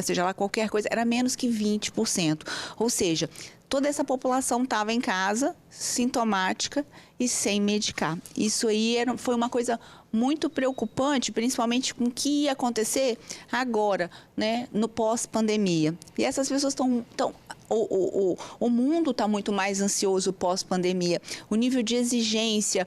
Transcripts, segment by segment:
seja lá qualquer coisa, era menos que 20%. Ou seja, toda essa população estava em casa, sintomática e sem medicar. Isso aí foi uma coisa muito preocupante, principalmente com o que ia acontecer agora, né, no pós-pandemia. E essas pessoas estão... O mundo está muito mais ansioso pós-pandemia. O nível de exigência,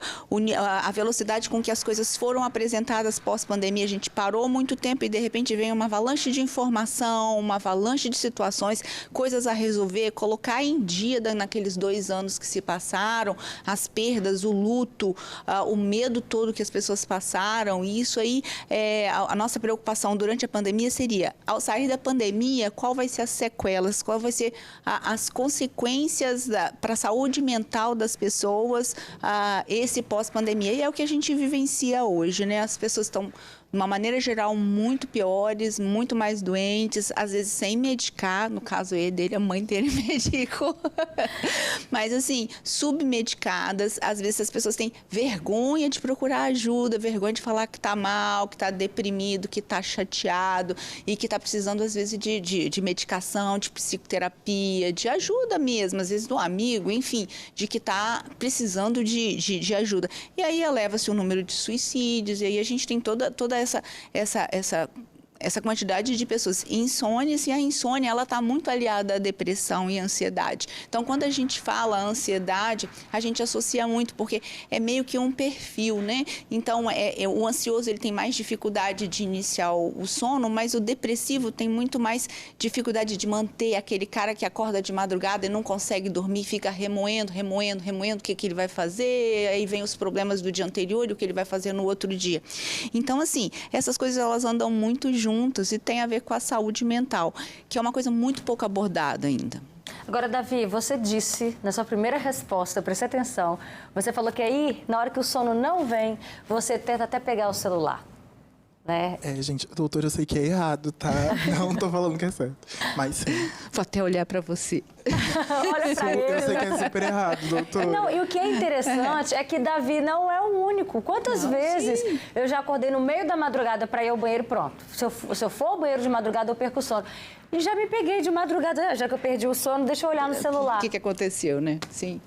a velocidade com que as coisas foram apresentadas pós-pandemia, a gente parou muito tempo e de repente vem uma avalanche de informação, uma avalanche de situações, coisas a resolver, colocar em dia naqueles 2 anos que se passaram, as perdas, o luto, o medo todo que as pessoas passaram. E isso aí, a nossa preocupação durante a pandemia seria, ao sair da pandemia, qual vai ser as sequelas, qual vai ser as consequências para a saúde mental das pessoas, esse pós-pandemia. E é o que a gente vivencia hoje, né? As pessoas estão, de uma maneira geral, muito piores, muito mais doentes, às vezes sem medicar. No caso dele, a mãe dele medicou. Mas, assim, submedicadas. Às vezes as pessoas têm vergonha de procurar ajuda, vergonha de falar que está mal, que está deprimido, que está chateado e que está precisando, às vezes, de medicação, de psicoterapia, de ajuda mesmo, às vezes do amigo, enfim, de que está precisando de ajuda. E aí eleva-se o número de suicídios, e aí a gente tem toda essa quantidade de pessoas insônias, e a insônia ela está muito aliada à depressão e à ansiedade. Então, quando a gente fala ansiedade, a gente associa muito, porque é meio que um perfil, né? Então, o ansioso ele tem mais dificuldade de iniciar o sono, mas o depressivo tem muito mais dificuldade de manter aquele cara que acorda de madrugada e não consegue dormir, fica remoendo o que ele vai fazer, aí vem os problemas do dia anterior e o que ele vai fazer no outro dia. Então, assim, essas coisas elas andam muito juntas e tem a ver com a saúde mental, que é uma coisa muito pouco abordada ainda. Agora, Davi, você disse na sua primeira resposta, preste atenção, você falou que aí, na hora que o sono não vem, você tenta até pegar o celular, né? Gente, doutor, eu sei que é errado, tá? Não tô falando que é certo, mas sim. Vou até olhar para você. Olha pra ele. Eu sei que é super errado, doutor. Não, e o que é interessante é que Davi não é o único. Quantas vezes eu já acordei no meio da madrugada para ir ao banheiro, pronto. Se eu for ao banheiro de madrugada, eu perco o sono. E já me peguei de madrugada, já que eu perdi o sono, deixa eu olhar no celular. O que aconteceu, né? Sim.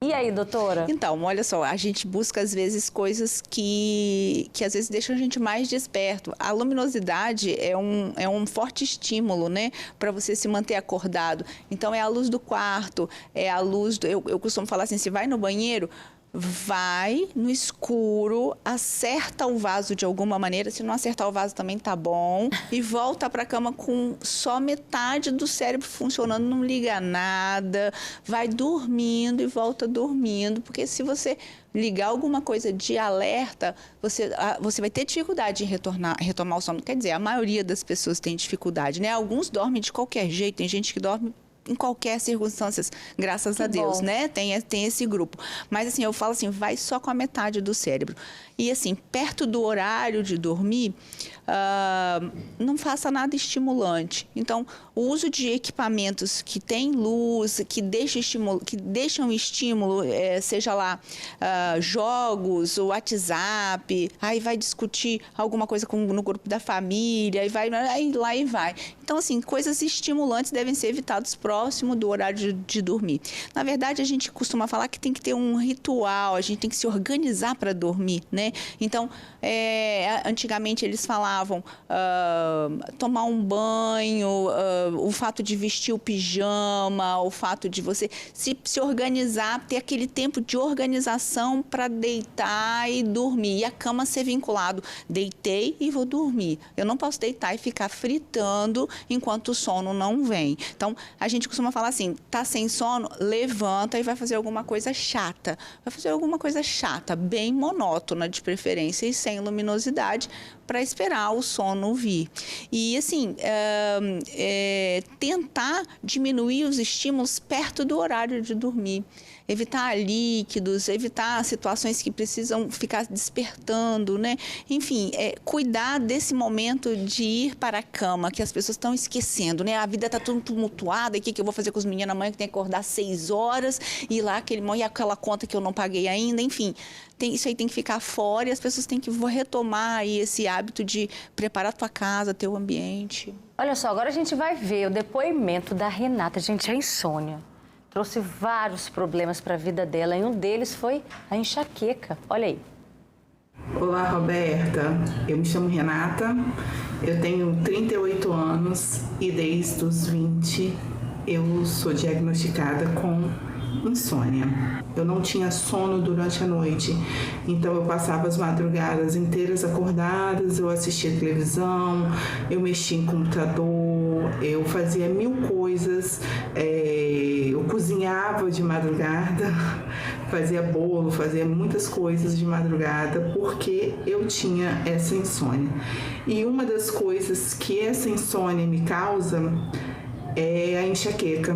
E aí, doutora? Então, olha só, a gente busca às vezes coisas que às vezes deixam a gente mais desperto. A luminosidade é um forte estímulo, né, para você se manter acordado. Então, é a luz do quarto, é a luz eu costumo falar assim, se vai no banheiro, vai no escuro, acerta o vaso de alguma maneira, se não acertar o vaso também tá bom, e volta para a cama com só metade do cérebro funcionando, não liga nada, vai dormindo e volta dormindo, porque se você ligar alguma coisa de alerta, você vai ter dificuldade em retomar o sono. Quer dizer, a maioria das pessoas tem dificuldade, né? Alguns dormem de qualquer jeito, tem gente que dorme em qualquer circunstância, graças a Deus, né? Tem esse grupo. Mas, assim, eu falo assim, vai só com a metade do cérebro. E, assim, perto do horário de dormir, não faça nada estimulante. Então, o uso de equipamentos que têm luz, que deixam estímulo, seja lá jogos, o WhatsApp, aí vai discutir alguma coisa no grupo da família, aí lá e vai. Então, assim, coisas estimulantes devem ser evitadas próximo do horário de dormir. Na verdade, a gente costuma falar que tem que ter um ritual, a gente tem que se organizar para dormir, né? Então, antigamente eles falavam tomar um banho, o fato de vestir o pijama, o fato de você se organizar, ter aquele tempo de organização para deitar e dormir. E a cama ser vinculado. Deitei e vou dormir. Eu não posso deitar e ficar fritando enquanto o sono não vem. Então, a gente costuma falar assim, tá sem sono, levanta e vai fazer alguma coisa chata. Vai fazer alguma coisa chata, bem monótona de preferência e sem luminosidade, para esperar o sono vir. E, assim, tentar diminuir os estímulos perto do horário de dormir. evitar líquidos, evitar situações que precisam ficar despertando, né? Enfim, cuidar desse momento de ir para a cama, que as pessoas estão esquecendo, né? A vida está tudo tumultuada, e o que eu vou fazer com os meninos amanhã que tem que acordar 6 horas, e lá e aquela conta que eu não paguei ainda, enfim. Isso aí tem que ficar fora e as pessoas têm que retomar aí esse hábito de preparar a tua casa, teu ambiente. Olha só, agora a gente vai ver o depoimento da Renata. Gente, a insônia trouxe vários problemas para a vida dela e um deles foi a enxaqueca. Olha aí. Olá, Roberta. Eu me chamo Renata, eu tenho 38 anos e desde os 20 eu sou diagnosticada com insônia. Eu não tinha sono durante a noite, então eu passava as madrugadas inteiras acordadas, eu assistia televisão, eu mexia em computador, eu fazia 1000 coisas, eu cozinhava de madrugada, fazia bolo, fazia muitas coisas de madrugada porque eu tinha essa insônia. E uma das coisas que essa insônia me causa é a enxaqueca.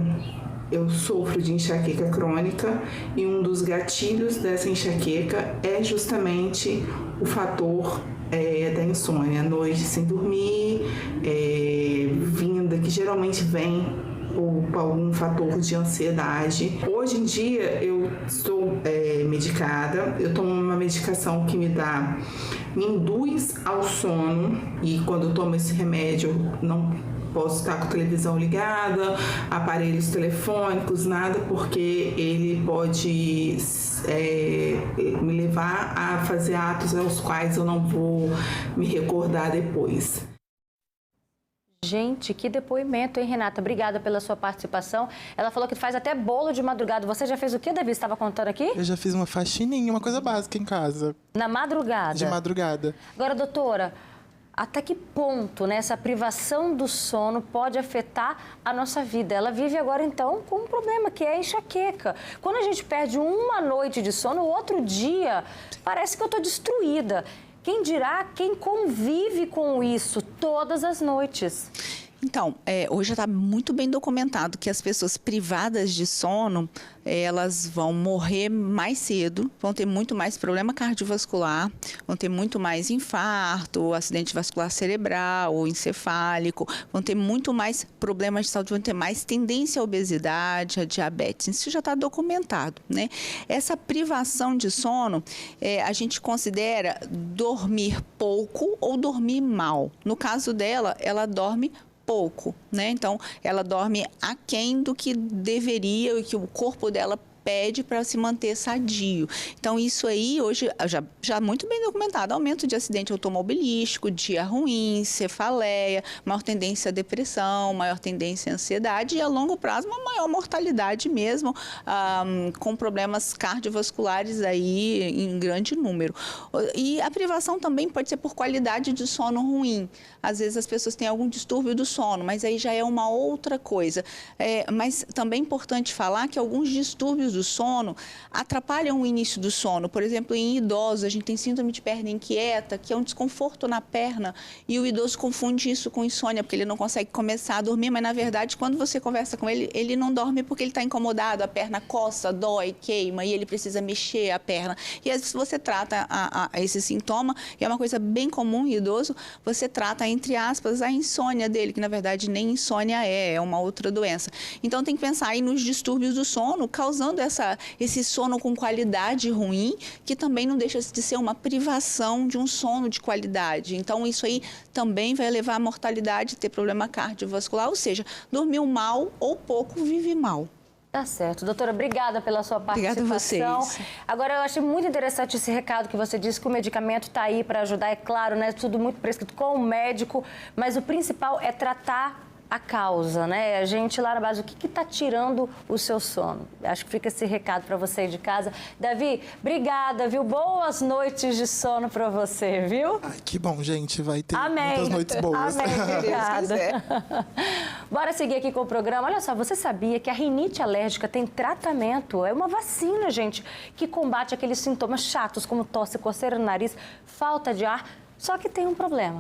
Eu sofro de enxaqueca crônica e um dos gatilhos dessa enxaqueca é justamente o fator da insônia, noite sem dormir, vinda que geralmente vem por algum fator de ansiedade. Hoje em dia eu estou medicada, eu tomo uma medicação que me induz ao sono e quando eu tomo esse remédio eu não posso estar com a televisão ligada, aparelhos telefônicos, nada, porque ele pode me levar a fazer atos aos quais eu não vou me recordar depois. Gente, que depoimento, hein, Renata? Obrigada pela sua participação. Ela falou que faz até bolo de madrugada. Você já fez o que, Davi? Você estava contando aqui? Eu já fiz uma faxininha, uma coisa básica em casa. Na madrugada? De madrugada. Agora, doutora, até que ponto, né, essa privação do sono pode afetar a nossa vida? Ela vive agora, então, com um problema, que é a enxaqueca. Quando a gente perde uma noite de sono, o outro dia, parece que eu estou destruída. Quem dirá quem convive com isso todas as noites? Então, hoje já está muito bem documentado que as pessoas privadas de sono, elas vão morrer mais cedo, vão ter muito mais problema cardiovascular, vão ter muito mais infarto, acidente vascular cerebral ou encefálico, vão ter muito mais problemas de saúde, vão ter mais tendência à obesidade, à diabetes. Isso já está documentado, né? Essa privação de sono, a gente considera dormir pouco ou dormir mal. No caso dela, ela dorme pouco, né? Então, ela dorme aquém do que deveria e que o corpo dela pede para se manter sadio. Então, isso aí, hoje, já muito bem documentado. Aumento de acidente automobilístico, dia ruim, cefaleia, maior tendência à depressão, maior tendência à ansiedade e, a longo prazo, uma maior mortalidade mesmo, com problemas cardiovasculares aí em grande número. E a privação também pode ser por qualidade de sono ruim. Às vezes, as pessoas têm algum distúrbio do sono, mas aí já é uma outra coisa. Mas também é importante falar que alguns distúrbios do sono atrapalham o início do sono. Por exemplo, em idosos, a gente tem síndrome de perna inquieta, que é um desconforto na perna, e o idoso confunde isso com insônia, porque ele não consegue começar a dormir, mas, na verdade, quando você conversa com ele, ele não dorme porque ele está incomodado, a perna coça, dói, queima, e ele precisa mexer a perna. E às vezes você trata esse sintoma, e é uma coisa bem comum em idoso, você trata, entre aspas, a insônia dele, que, na verdade, nem insônia é uma outra doença. Então, tem que pensar aí nos distúrbios do sono, causando esse sono com qualidade ruim, que também não deixa de ser uma privação de um sono de qualidade. Então, isso aí também vai levar à mortalidade, ter problema cardiovascular, ou seja, dormiu mal ou pouco, vive mal. Tá certo. Doutora, obrigada pela sua participação. Obrigada a vocês. Agora, eu achei muito interessante esse recado que você disse, que o medicamento está aí para ajudar, é claro, né? Tudo muito prescrito com o médico, mas o principal é tratar a causa, né? A gente lá na base, o que está tirando o seu sono? Acho que fica esse recado para você de casa. Davi, obrigada, viu? Boas noites de sono para você, viu? Ai, que bom, gente. Vai ter Amém. muitas noites boas. Amém, obrigada. Bora seguir aqui com o programa. Olha só, você sabia que a rinite alérgica tem tratamento? É uma vacina, gente, que combate aqueles sintomas chatos como tosse, coceira no nariz, falta de ar. Só que tem um problema.